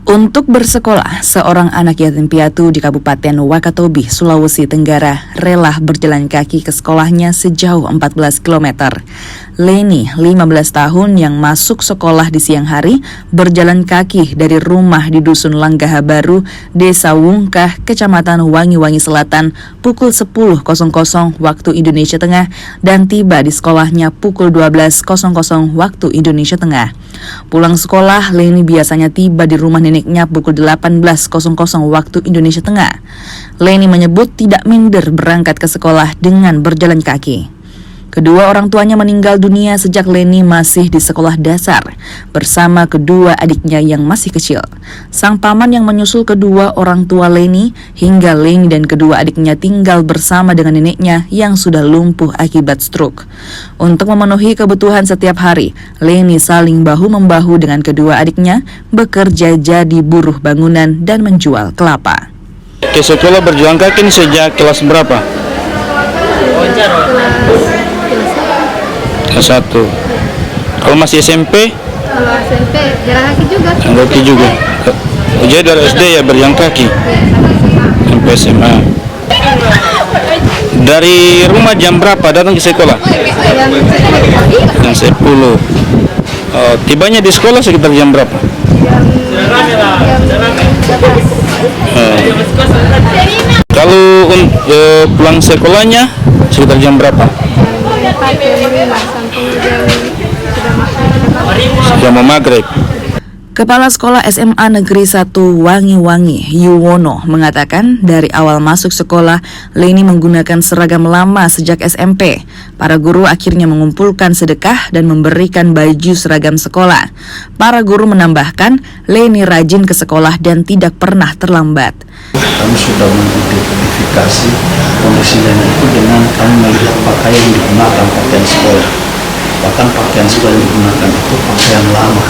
Untuk bersekolah, seorang anak yatim piatu di Kabupaten Wakatobi, Sulawesi Tenggara, rela berjalan kaki ke sekolahnya sejauh 14 km. Leni, 15 tahun yang masuk sekolah di siang hari, berjalan kaki dari rumah di Dusun Langgaha Baru, Desa Wungkah, Kecamatan Wangi-Wangi Selatan, pukul 10.00 waktu Indonesia Tengah, dan tiba di sekolahnya pukul 12.00 waktu Indonesia Tengah. Pulang sekolah, Leni biasanya tiba di rumah neneknya pukul 18.00 waktu Indonesia Tengah. Leni menyebut tidak minder berangkat ke sekolah dengan berjalan kaki. Kedua orang tuanya meninggal dunia sejak Leni masih di sekolah dasar bersama kedua adiknya yang masih kecil. Sang paman yang menyusul kedua orang tua Leni hingga Leni dan kedua adiknya tinggal bersama dengan neneknya yang sudah lumpuh akibat stroke. Untuk memenuhi kebutuhan setiap hari, Leni saling bahu-membahu dengan kedua adiknya bekerja jadi buruh bangunan dan menjual kelapa. Ke sekolah berjalan kaki sejak kelas berapa? Kelas 1. Kalau masih SMP? Kalau SMP jalan kaki juga. Jalan kaki juga. Jadi dari SD ya berjalan kaki. Sampai SMA. Dari rumah jam berapa datang ke sekolah? Jam 10. Tibanya di sekolah sekitar jam berapa? Kalau pulang sekolahnya sekitar jam berapa? Sudah mau maghrib. Kepala Sekolah SMA Negeri 1 Wangi-Wangi, Yuwono, mengatakan dari awal masuk sekolah, Leni menggunakan seragam lama sejak SMP. Para guru akhirnya mengumpulkan sedekah dan memberikan baju seragam sekolah. Para guru menambahkan, Leni rajin ke sekolah dan tidak pernah terlambat. Kami sudah mengidentifikasi kondisi Leni itu dengan kami melihat pakaian yang digunakan, pakaian sekolah. Bahkan pakaian sekolah yang digunakan itu pakaian lama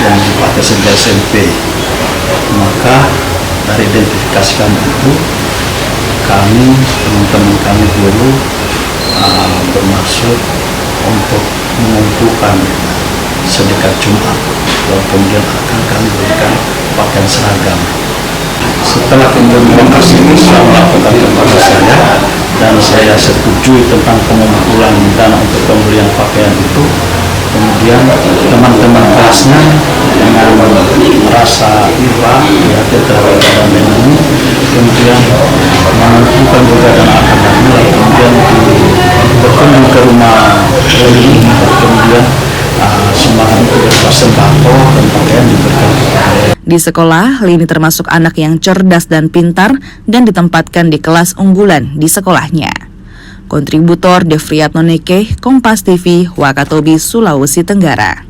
yang dipakai sejak SMP. Maka dari identifikasi kami itu, kami, teman-teman kami guru bermaksud untuk mengumpulkan sedekah Jumat, lalu kemudian akan kami berikan pakaian seragam. Setelah kemudian lokasi ini saya melakukan kepada saya dan saya setuju tentang pengumpulan dana untuk pembelian pakaian itu. Kemudian teman-teman kelasnya dengan merasa iba terhadap dana ini, kemudian mengumpulkan juga dana akan mulai kemudian berkunjung ke rumah ini, kemudian sembako dan pakaian diberikan. Di sekolah, Leni termasuk anak yang cerdas dan pintar dan ditempatkan di kelas unggulan di sekolahnya. Kontributor Devriat Noneke, Kompas TV, Wakatobi, Sulawesi Tenggara.